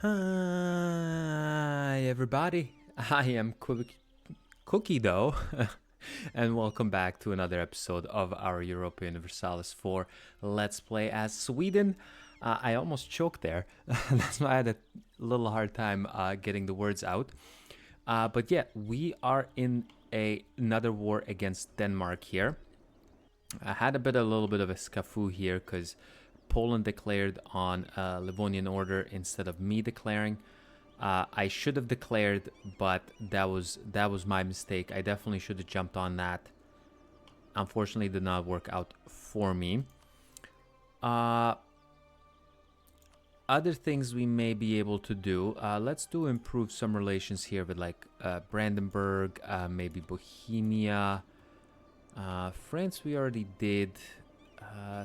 Hi everybody, I am Cookie Dough, and welcome back to another episode of our Europa Universalis 4 Let's Play as Sweden. I almost choked there, that's why I had a little hard time getting the words out. But yeah, we are in another war against Denmark here. I had a little bit of a scafu here because Poland declared on Livonian order instead of me declaring. I should have declared, but that was my mistake. I definitely should have jumped on that. Unfortunately, it did not work out for me. Other things we may be able to do. Let's do improve some relations here with like Brandenburg, maybe Bohemia. France we already did.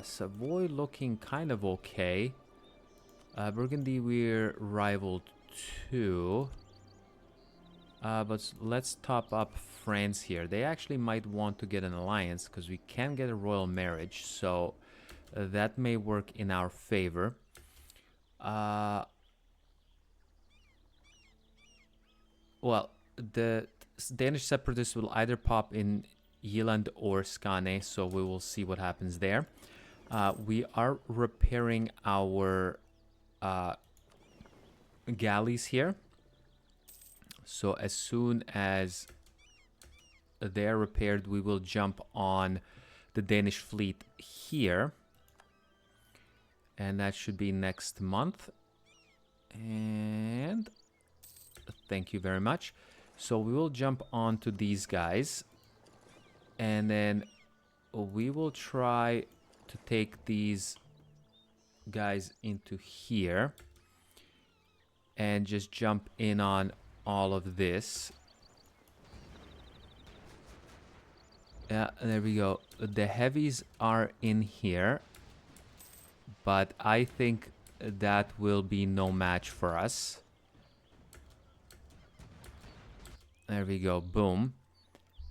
Savoy looking kind of okay. Burgundy we're rivaled too. But let's top up France here. They actually might want to get an alliance because we can get a royal marriage. So that may work in our favor. Well, the Danish separatists will either pop in Yeland or Skane, so we will see what happens there. We are repairing our galleys here. So as soon as they're repaired, we will jump on the Danish fleet here. And that should be next month. And thank you very much. So we will jump on to these guys. And then we will try to take these guys into here. And just jump in on all of this. Yeah, there we go. The heavies are in here. But I think that will be no match for us. There we go. Boom.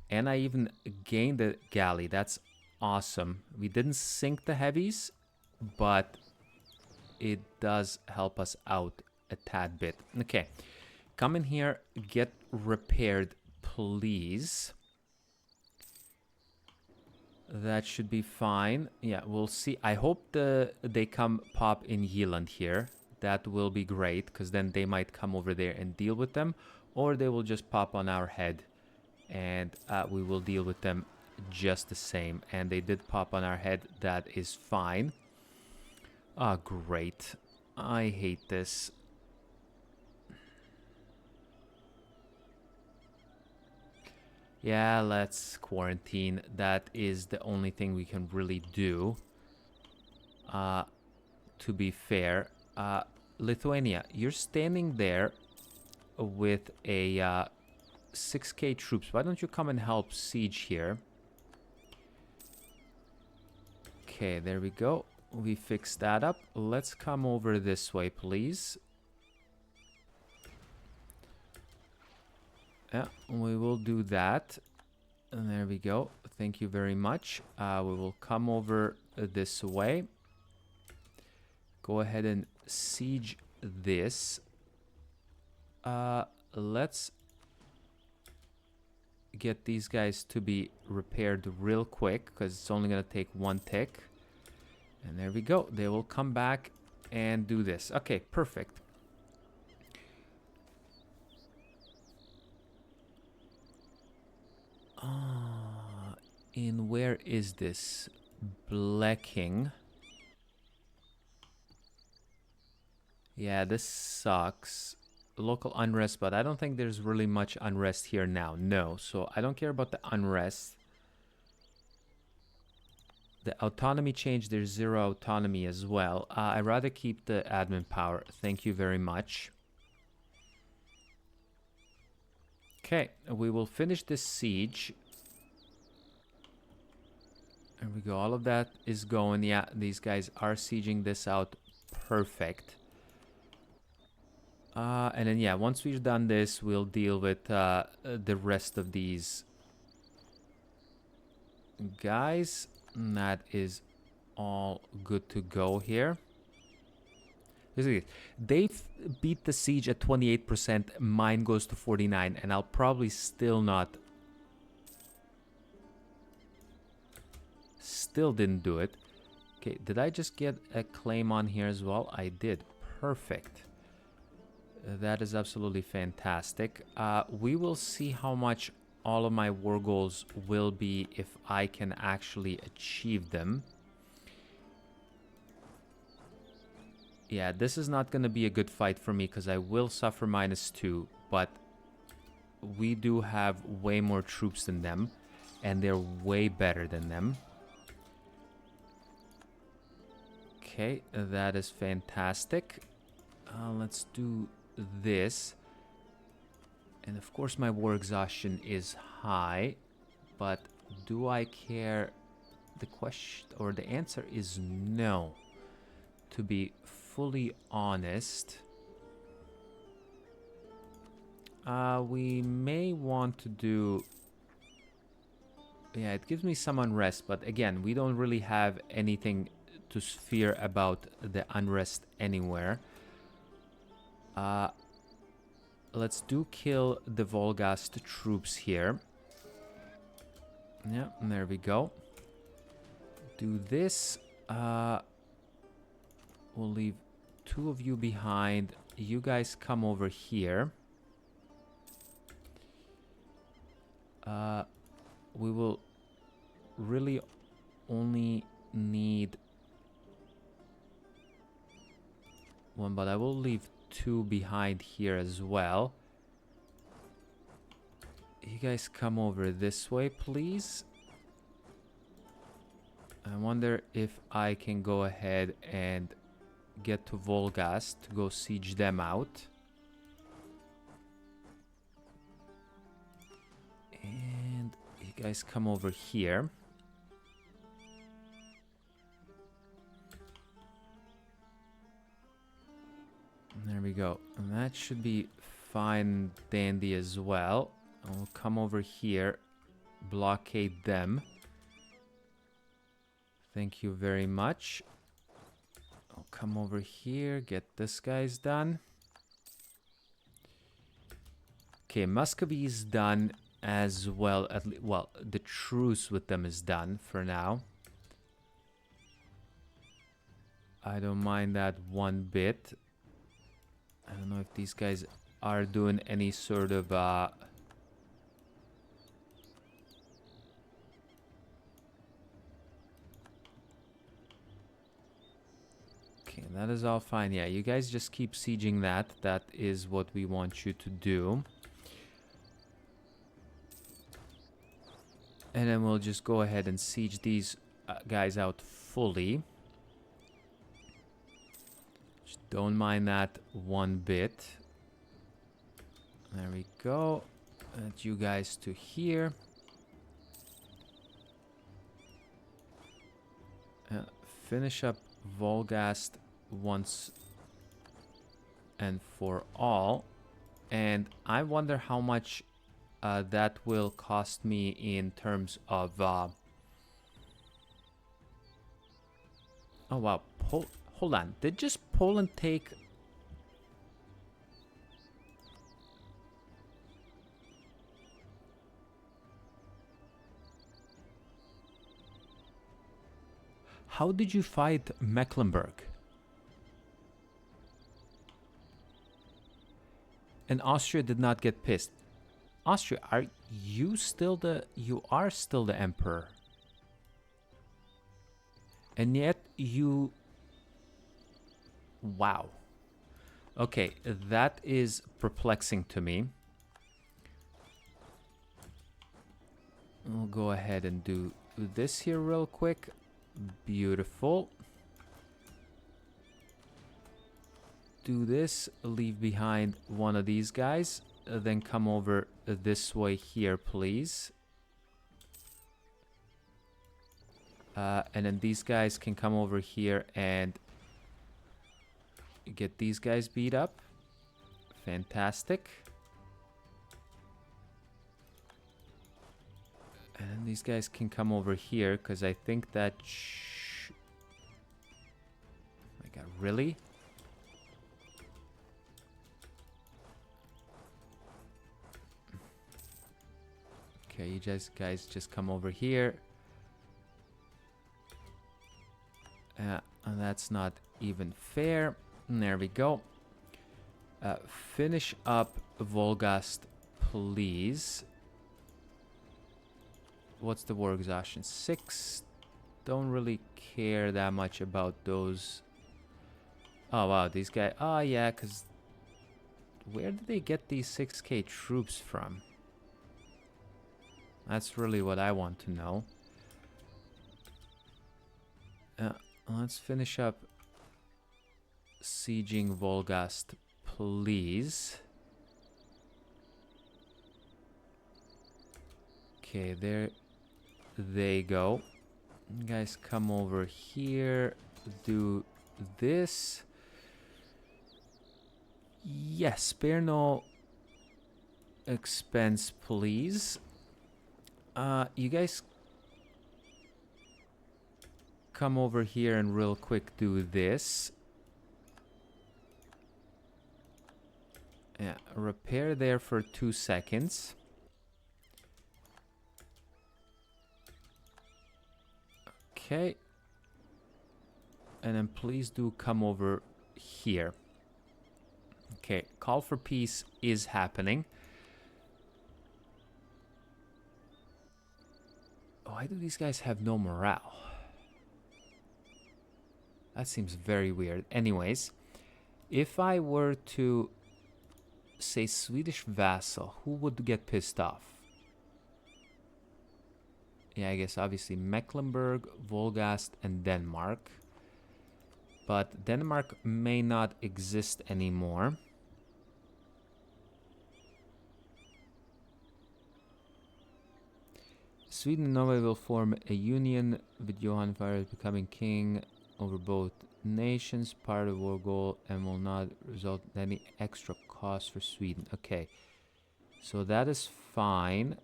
And I even gained the galley. That's awesome. We didn't sink the heavies, but it does help us out a tad bit. Okay. Come in here. Get repaired, please. That should be fine. Yeah, we'll see. I hope they come pop in Yeland here. That will be great, because then they might come over there and deal with them. Or they will just pop on our head. And we will deal with them just the same. And they did pop on our head. That is fine. Ah, great. I hate this. Yeah, let's quarantine. That is the only thing we can really do. To be fair. Lithuania, you're standing there with a 6k troops. Why don't you come and help siege here? Okay, there we go. We fixed that up. Let's come over this way, please. Yeah, we will do that. And there we go. Thank you very much. We will come over this way. Go ahead and siege this. Let's get these guys to be repaired real quick, because it's only going to take one tick. And there we go. They will come back and do this. Okay, perfect. In where is this? Blacking. Yeah, this sucks. Local unrest, but I don't think there's really much unrest here now. No, so I don't care about the unrest. The autonomy change, there's 0 autonomy as well. I'd rather keep the admin power. Thank you very much. Okay, we will finish this siege. There we go. All of that is going. Yeah, these guys are sieging this out. Perfect. And then, yeah, once we've done this, we'll deal with the rest of these guys. That is all good to go here. They've beat the siege at 28%. Mine goes to 49, and I'll probably still not. Still didn't do it. Okay, did I just get a claim on here as well? I did. Perfect. That is absolutely fantastic. We will see how much all of my war goals will be if I can actually achieve them. Yeah, this is not going to be a good fight for me because I will suffer -2, but we do have way more troops than them, and they're way better than them. Okay, that is fantastic. Let's do this. And of course my war exhaustion is high, but do I care? The question or the answer is no. To be fully honest, we may want to do... Yeah, it gives me some unrest, but again, we don't really have anything to fear about the unrest anywhere. Let's do kill the Volgast troops here. Yeah, there we go. Do this. We'll leave 2 of you behind. You guys come over here. We will really only need 1, but I will leave 2 behind here as well. You guys come over this way, please. I wonder if I can go ahead and get to Volgast to go siege them out. And you guys come over here. There we go. And that should be fine dandy as well. I'll come over here, blockade them. Thank you very much. I'll come over here, get this guy's done. Okay, Muscovy is done as well. Well, the truce with them is done for now. I don't mind that one bit. I don't know if these guys are doing any sort of okay, that is all fine. Yeah, you guys just keep sieging that. That is what we want you to do. And then we'll just go ahead and siege these guys out fully. Just don't mind that one bit. There we go. Add you guys to here. Finish up Volgast once and for all. And I wonder how much that will cost me in terms of... oh wow, hold on. Did just Poland take... How did you fight Mecklenburg? And Austria did not get pissed. Austria, are you still the... You are still the emperor. And yet you... Wow. Okay, that is perplexing to me. We'll go ahead and do this here real quick. Beautiful. Do this, leave behind one of these guys, then come over this way here, please. And then these guys can come over here and get these guys beat up. Fantastic. And then these guys can come over here, because I think that... My god, really? Okay, you guys just come over here. And that's not even fair. There we go. Finish up Volgast, please. What's the war exhaustion? 6. Don't really care that much about those. Oh, wow. These guys. Oh, yeah, because where did they get these 6k troops from? That's really what I want to know. Let's finish up sieging Volgast, please. Okay, there they go. You guys come over here. Do this. Yes, spare no expense, please. You guys come over here and real quick do this. Yeah, repair there for 2 seconds. Okay. And then please do come over here. Okay, call for peace is happening. Why do these guys have no morale? That seems very weird. Anyways, if I were to say Swedish vassal, who would get pissed off? Yeah, I guess obviously Mecklenburg, Volgast, and Denmark. But Denmark may not exist anymore. Sweden and Norway will form a union with Johan Fire becoming king over both nations, part of war goal, and will not result in any extra cost for Sweden. Okay, so that is fine.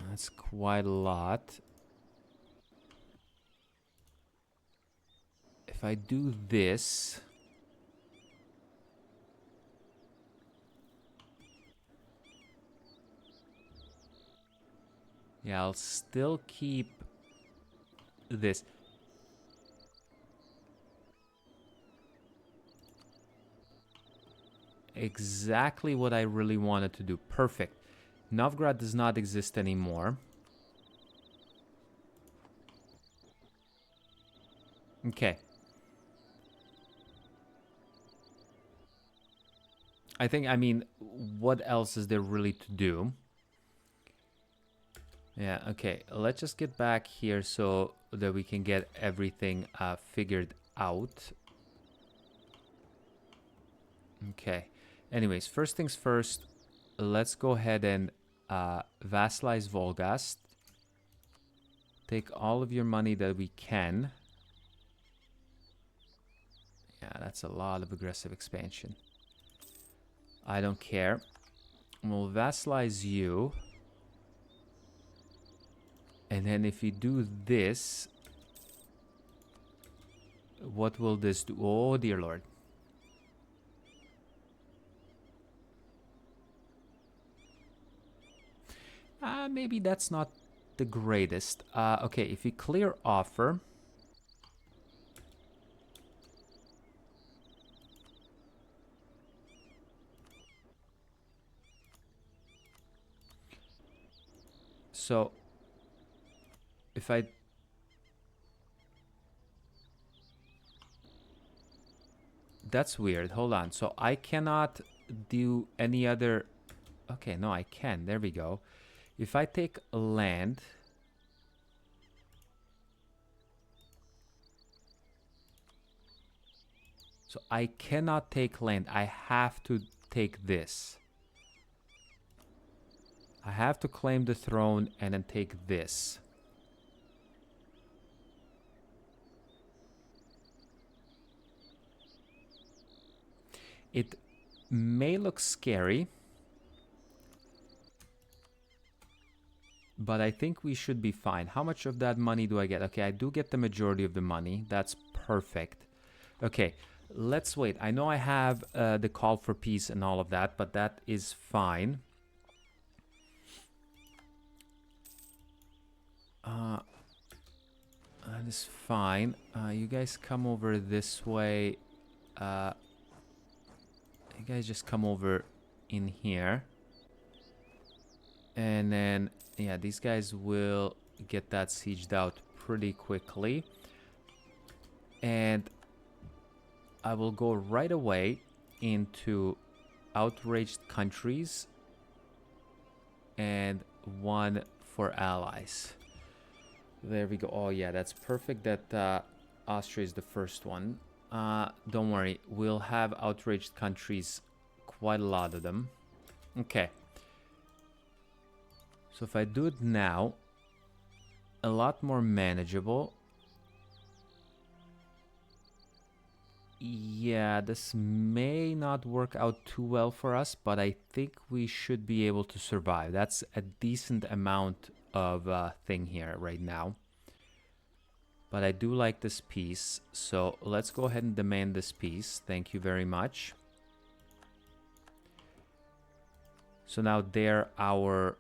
That's quite a lot. If I do this, yeah, I'll still keep this. Exactly what I really wanted to do. Perfect. Novgorod does not exist anymore. Okay. I mean, what else is there really to do? Yeah, okay. Let's just get back here so that we can get everything figured out. Okay. Anyways, first things first, let's go ahead and vassalize Volgast. Take all of your money that we can. Yeah, that's a lot of aggressive expansion. I don't care. We'll vassalize you. And then if you do this, what will this do? Oh, dear Lord. Maybe that's not the greatest. Okay, if you clear offer. So, if I... That's weird. Hold on. So, I cannot do any other... Okay, no, I can. There we go. If I take land... So, I cannot take land. I have to take this. I have to claim the throne and then take this. It may look scary, but I think we should be fine. How much of that money do I get? Okay, I do get the majority of the money. That's perfect. Okay, let's wait. I know I have the call for peace and all of that, but that is fine. That is fine. You guys come over this way. You guys just come over in here. And then, yeah, these guys will get that sieged out pretty quickly. And I will go right away into outraged countries and one for allies. There we go. Oh yeah, that's perfect that Austria is the first one. Don't worry, we'll have outraged countries, quite a lot of them. Okay. So if I do it now, a lot more manageable. Yeah, this may not work out too well for us, but I think we should be able to survive. That's a decent amount of thing here right now. But I do like this piece, so let's go ahead and demand this piece. Thank you very much. So now they're our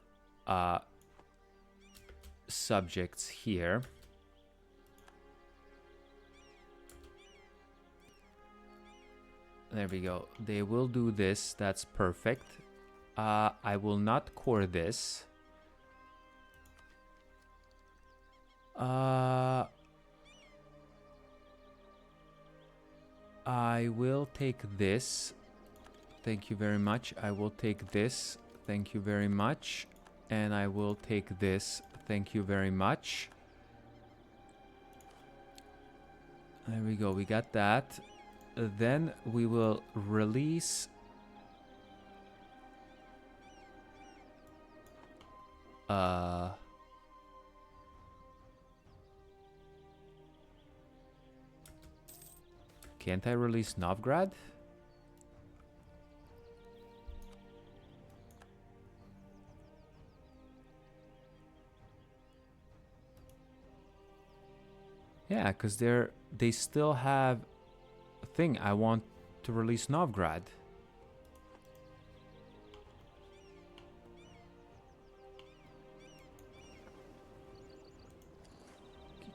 subjects here. There we go. They will do this. That's perfect. I will not core this. I will take this. Thank you very much. I will take this. Thank you very much. And I will take this. Thank you very much. There we go. We got that. Then we will release can't I release Novgorod? Yeah, because they still have a thing. I want to release Novgorod.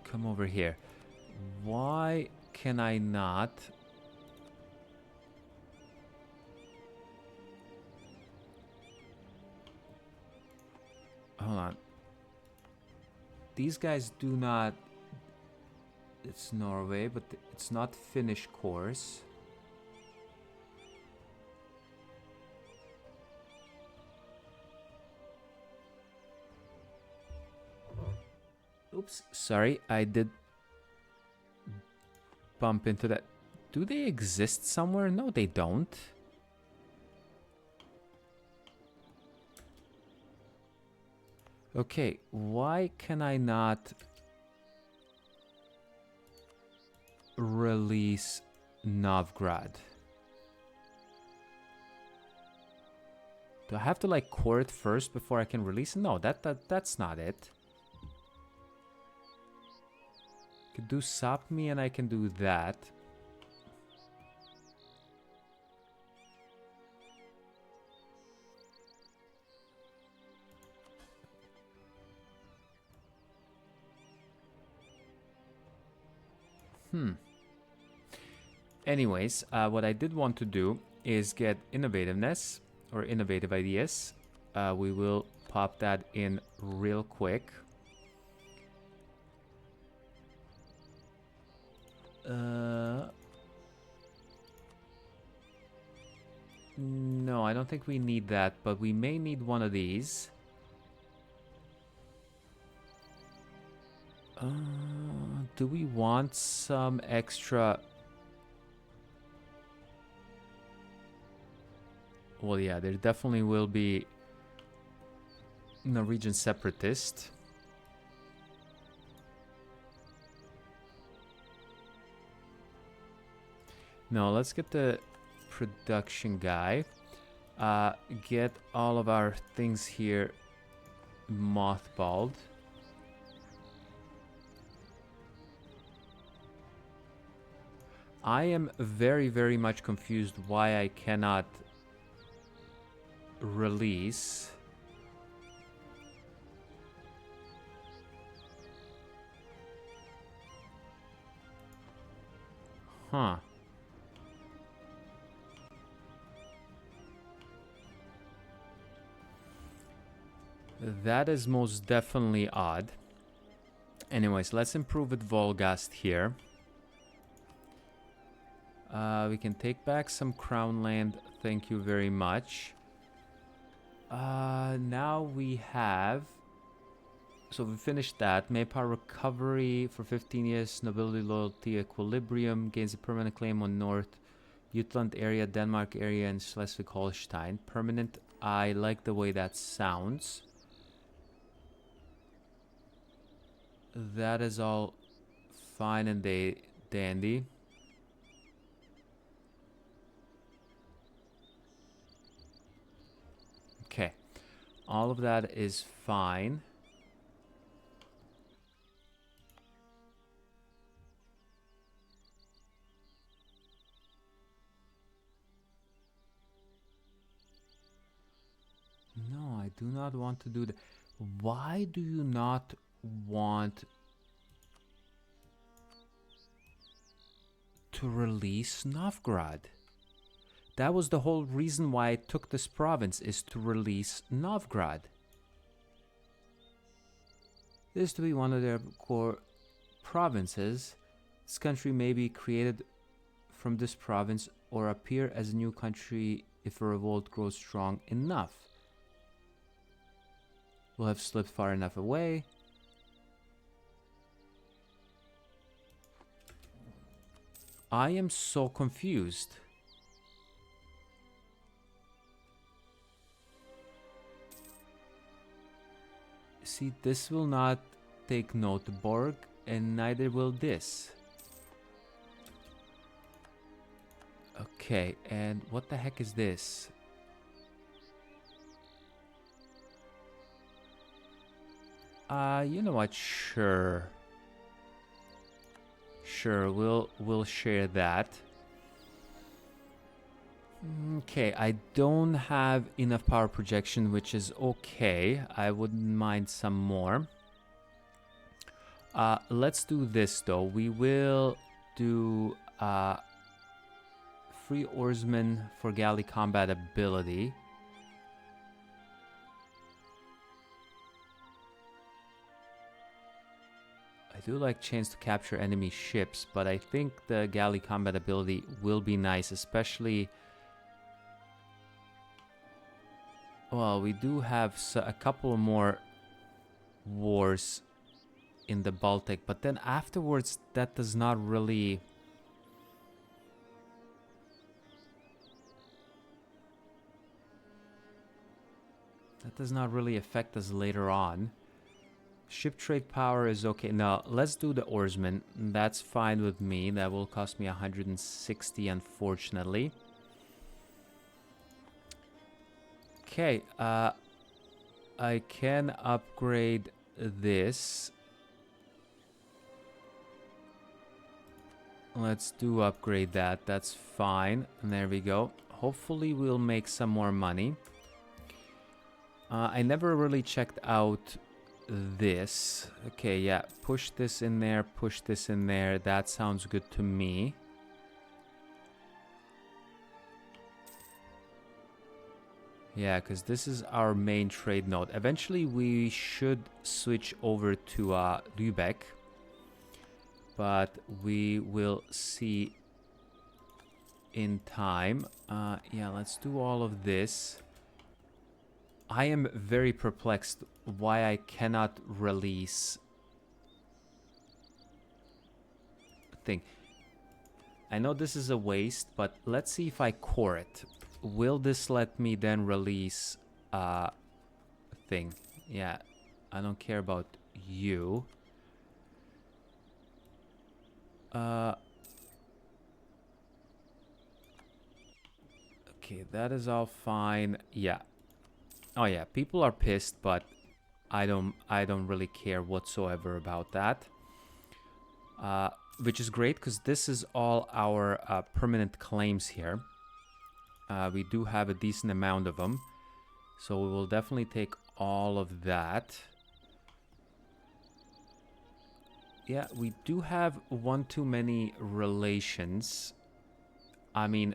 Come over here. Why can I not? Hold on. These guys do not... It's Norway, but it's not Finnish course. Oops, sorry, I did bump into that. Do they exist somewhere? No, they don't. Okay, why can I not release Novgorod? Do I have to like core it first before I can release it? No, that's not it. I can do Sapmi and I can do that. Anyways, what I did want to do is get innovativeness or innovative ideas. We will pop that in real quick. No, I don't think we need that, but we may need one of these. Do we want some extra? Well, yeah, there definitely will be Norwegian separatist. No, let's get the production guy. Get all of our things here mothballed. I am very, very much confused why I cannot release Huh. That is most definitely odd. Anyways, let's improve with Volgast here. We can take back some crown land. Thank you very much. Now we have... So we finished that. Maypower recovery for 15 years. Nobility loyalty equilibrium. Gains a permanent claim on North Jutland area, Denmark area, and Schleswig-Holstein. Permanent. I like the way that sounds. That is all fine and dandy. Okay. All of that is fine. No, I do not want to do that. Why do you not want to release Novgorod? That was the whole reason why I took this province, is to release Novgorod. This is to be one of their core provinces. This country may be created from this province or appear as a new country if a revolt grows strong enough. We'll have slipped far enough away. I am so confused. See, this will not take Noteborg, and neither will this. Okay, and what the heck is this? You know what? Sure. Sure, we'll share that. Okay, I don't have enough power projection, which is okay. I wouldn't mind some more. Let's do this though. We will do free oarsmen for galley combat ability. I do like chance to capture enemy ships, but I think the galley combat ability will be nice, especially... Well, we do have a couple more wars in the Baltic, but then afterwards that does not really... That does not really affect us later on. Ship trade power is okay. Now, let's do the oarsmen. That's fine with me. That will cost me 160, unfortunately. Okay, I can upgrade this. Let's do upgrade that. That's fine. And there we go. Hopefully we'll make some more money. I never really checked out this. Okay, yeah, push this in there, push this in there. That sounds good to me. Yeah, because this is our main trade node. Eventually we should switch over to Lübeck, but we will see in time. Yeah, let's do all of this. I am very perplexed why I cannot release thing. I know this is a waste, but let's see if I core it. Will this let me then release thing? Yeah, I don't care about you. Okay, that is all fine. Yeah. Oh yeah, people are pissed, but I don't really care whatsoever about that. Which is great because this is all our permanent claims here. We do have a decent amount of them, so we will definitely take all of that. Yeah, we do have one too many relations. I mean...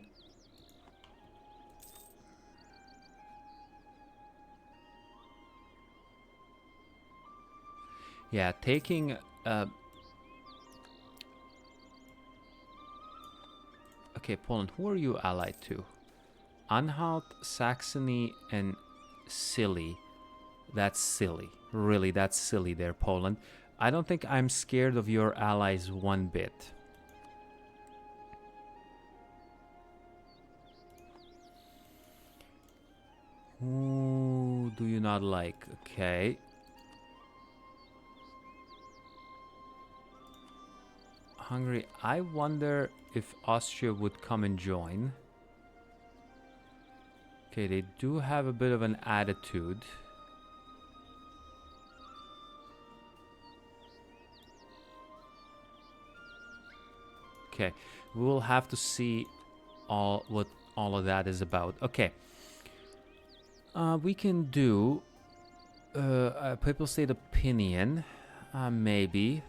Yeah, taking... Okay, Poland, who are you allied to? Anhalt, Saxony, and Silly. That's silly. Really, that's silly there, Poland. I don't think I'm scared of your allies one bit. Who do you not like? Okay. Hungary. I wonder if Austria would come and join. Okay, they do have a bit of an attitude. Okay, we will have to see what all of that is about. Okay. We can do Papal State opinion. Maybe.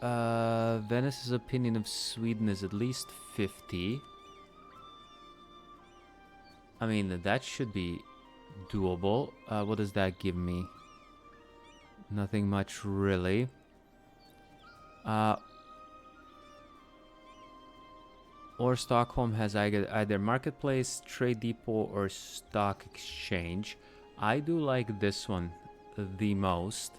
Venice's opinion of Sweden is at least 50. I mean, that should be doable. What does that give me? Nothing much, really. Or Stockholm has either marketplace, trade depot, or stock exchange. I do like this one the most.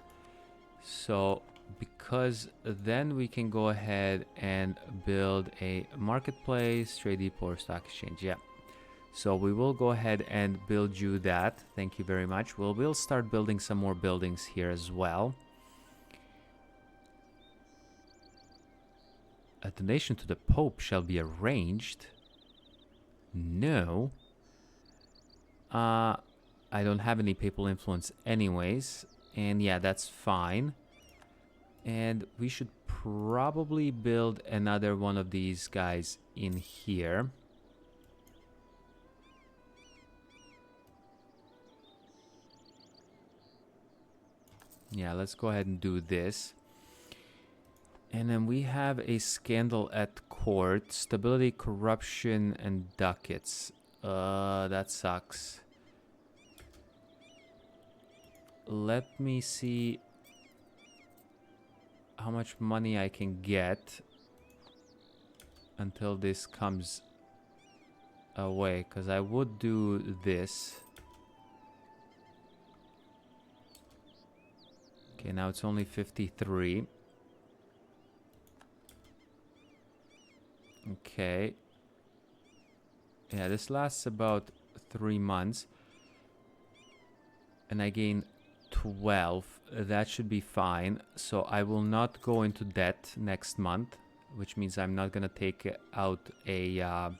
So, because then we can go ahead and build a marketplace, trade depot, or stock exchange. Yeah. So we will go ahead and build you that. Thank you very much. We'll start building some more buildings here as well. A donation to the Pope shall be arranged. No. I don't have any papal influence anyways. And yeah, that's fine. And we should probably build another one of these guys in here. Yeah, let's go ahead and do this. And then we have a scandal at court. Stability, corruption, and ducats. That sucks. Let me see how much money I can get until this comes away, because I would do this. Okay, now it's only 53. Okay. Yeah, this lasts about 3 months. And I gain 12. That should be fine. So I will not go into debt next month, which means I'm not gonna take out a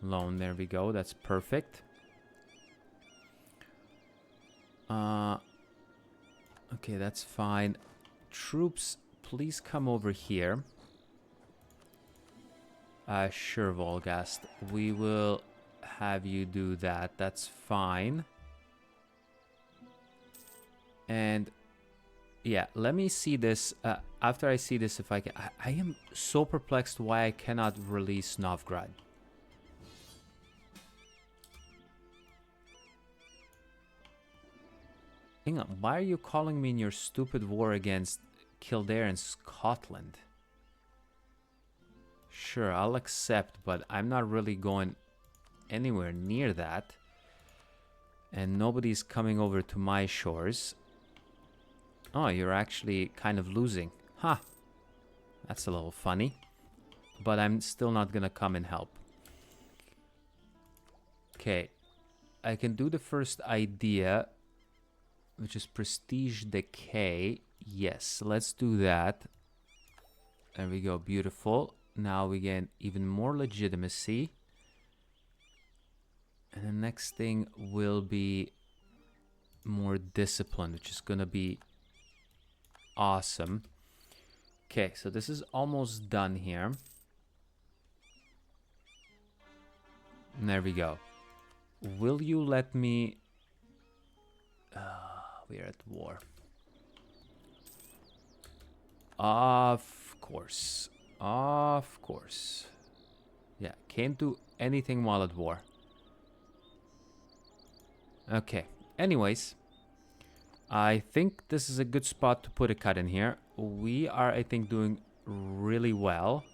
loan. There we go. That's perfect. Okay, that's fine. Troops, please come over here. Sure, Volgast. We will have you do that. That's fine. And yeah, let me see this. After I see this, if I can... I am so perplexed why I cannot release Novgorod. Hang on, why are you calling me in your stupid war against Kildare and Scotland? Sure, I'll accept, but I'm not really going anywhere near that. And nobody's coming over to my shores. Oh, you're actually kind of losing. Huh. That's a little funny. But I'm still not gonna come and help. Okay. I can do the first idea, which is prestige decay. Yes, let's do that. There we go, beautiful. Now we get even more legitimacy. And the next thing will be more discipline, which is gonna be awesome. Okay, so this is almost done here. And there we go. Will you let me... we are at war. Of course. Of course. Yeah, can't do anything while at war. Okay. Anyways, I think this is a good spot to put a cut in here. We are, I think, doing really well.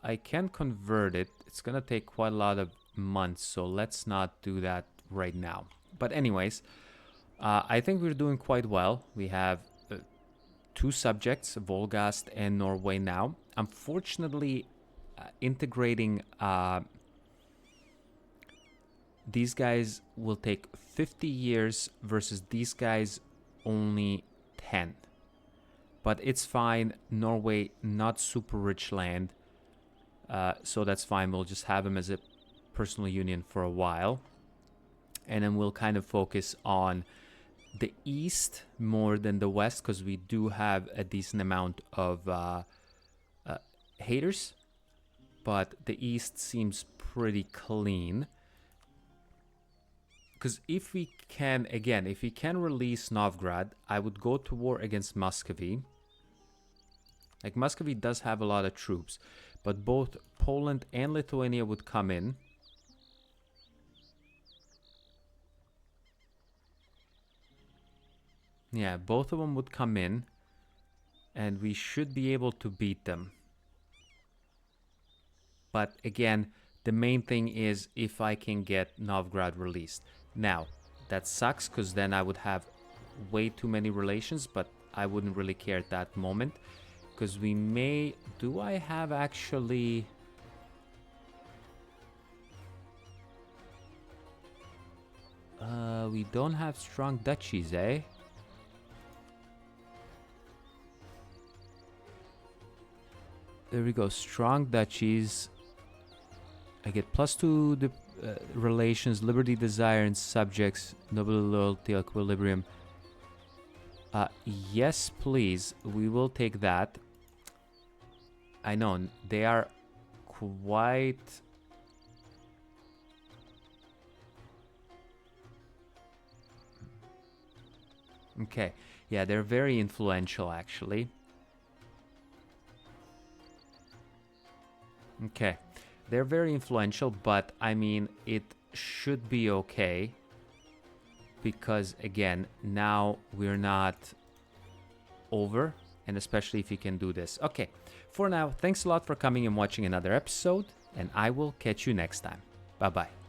I can convert it. It's gonna take quite a lot of months, so let's not do that right now. But anyways, I think we're doing quite well. We have two subjects, Volgast and Norway now. Unfortunately, integrating these guys will take 50 years versus these guys only 10. But it's fine. Norway, not super rich land. So that's fine. We'll just have them as a personal union for a while. And then we'll kind of focus on the east more than the west, because we do have a decent amount of haters. But the east seems pretty clean. Because if we can, again, if we can release Novgorod, I would go to war against Muscovy. Like, Muscovy does have a lot of troops, but both Poland and Lithuania would come in. Yeah, both of them would come in, and we should be able to beat them. But again, the main thing is if I can get Novgorod released. Now, that sucks, because then I would have way too many relations, but I wouldn't really care at that moment. Because we may... Do I have actually... we don't have strong duchies, eh? There we go, strong duchies. I get +2 the relations, liberty, desire, and subjects, noble loyalty, equilibrium. Yes, please. We will take that. I know, they are quite... Okay, yeah, they're very influential, actually. Okay, they're very influential, but I mean, it should be okay. Because, again, now we're not over, and especially if you can do this. Okay, for now, thanks a lot for coming and watching another episode, and I will catch you next time. Bye-bye.